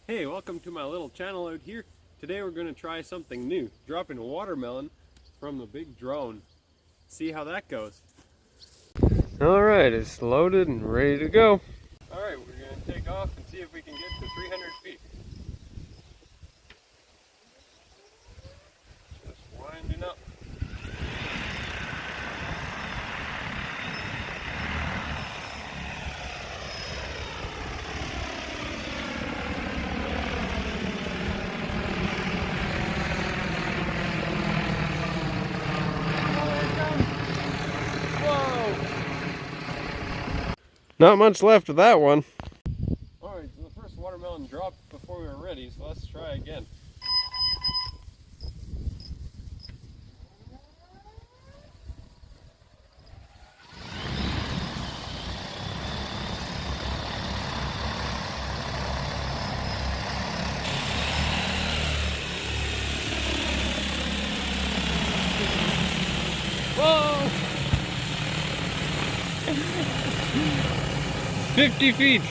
Hey, welcome to my little channel out here. Today we're going to try something new, dropping a watermelon from the big drone. See how that goes. Alright, it's loaded and ready to go. Alright, we're going to take off and see if we can get to 300 feet. Just winding up. Not much left of that one. Alright, so the first watermelon dropped before we were ready, so let's try again. Whoa! 50 feet!